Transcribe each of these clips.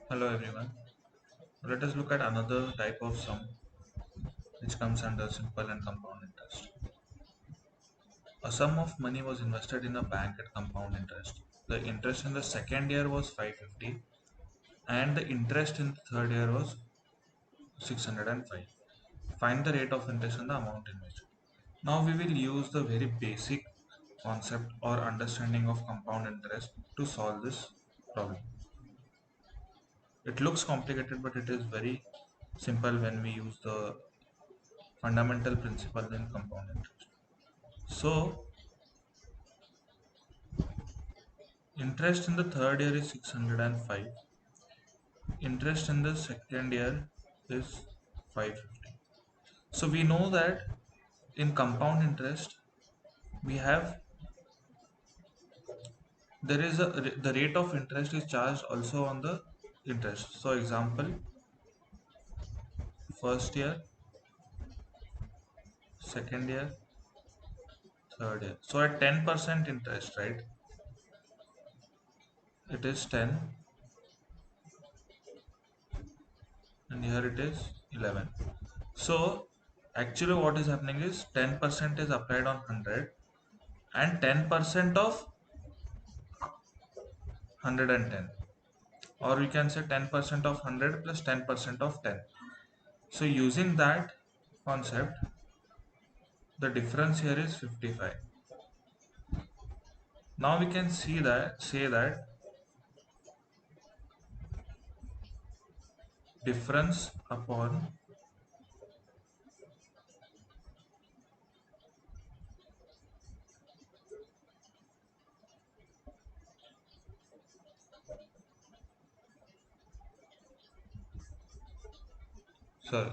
Hello everyone. Let us look at another type of sum which comes under simple and compound interest. A sum of money was invested in a bank at compound interest. The interest in the second year was 550 and the interest in the third year was 605. Find the rate of interest and the amount invested. Now we will use the very basic concept or understanding of compound interest to solve this problem. It looks complicated but it is very simple when we use the fundamental principle in compound interest. So interest in the third year is 605. Interest in the second year is 550. So we know that in compound interest we have there is a the rate of interest is charged also on the interest. So example, first year, second year, third year. So at 10% interest, right? It is 10 and here it is 11. So actually what is happening is 10% is applied on 100 and 10% of 110, or we can say 10% of 100 plus 10% of 10. So using that concept, the difference here is 55. Now we can say that difference upon sorry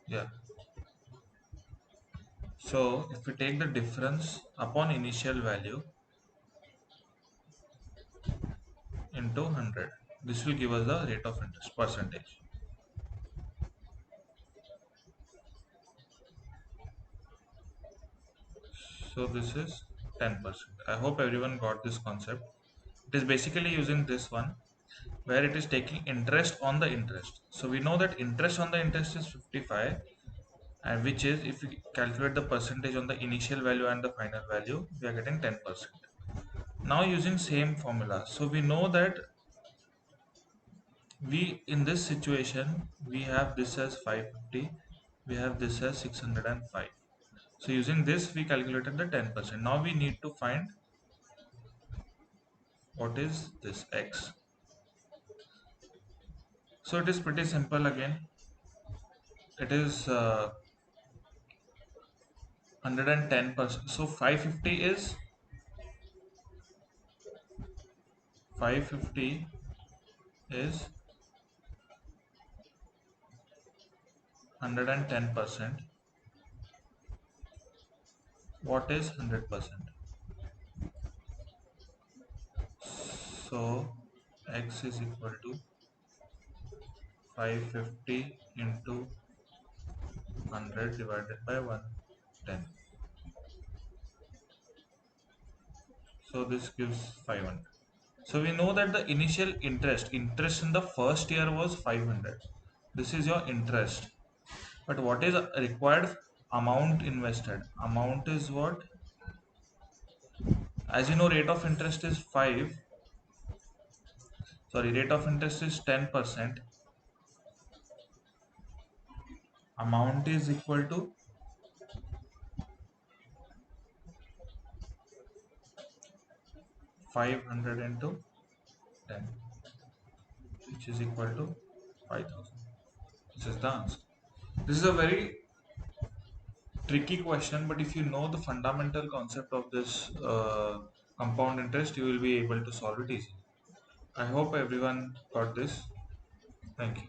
yeah, so if we take the difference upon initial value into 100, this will give us the rate of interest percentage. So this is 10%. I hope everyone got this concept. It is basically using this one where it is taking interest on the interest. So we know that interest on the interest is 55, and which is, if we calculate the percentage on the initial value and the final value, we are getting 10%. Now using same formula, so we know that we in this situation we have this as 550, we have this as 605. So using this we calculated the 10%. Now we need to find what is this x. So it is pretty simple again. It is 110%. So 550 is 110%. What is 100%? So x is equal to 550 into 100 divided by 110. So this gives 500. So we know that the initial interest in the first year was 500. This is your interest. But what is required amount invested? Amount is what? As you know, rate of interest is 5. Sorry, rate of interest is 10%. Amount is equal to 500 into 10, which is equal to 5000. This is the answer. This is a very tricky question, but if you know the fundamental concept of this compound interest, you will be able to solve it easily. I hope everyone got this. Thank you.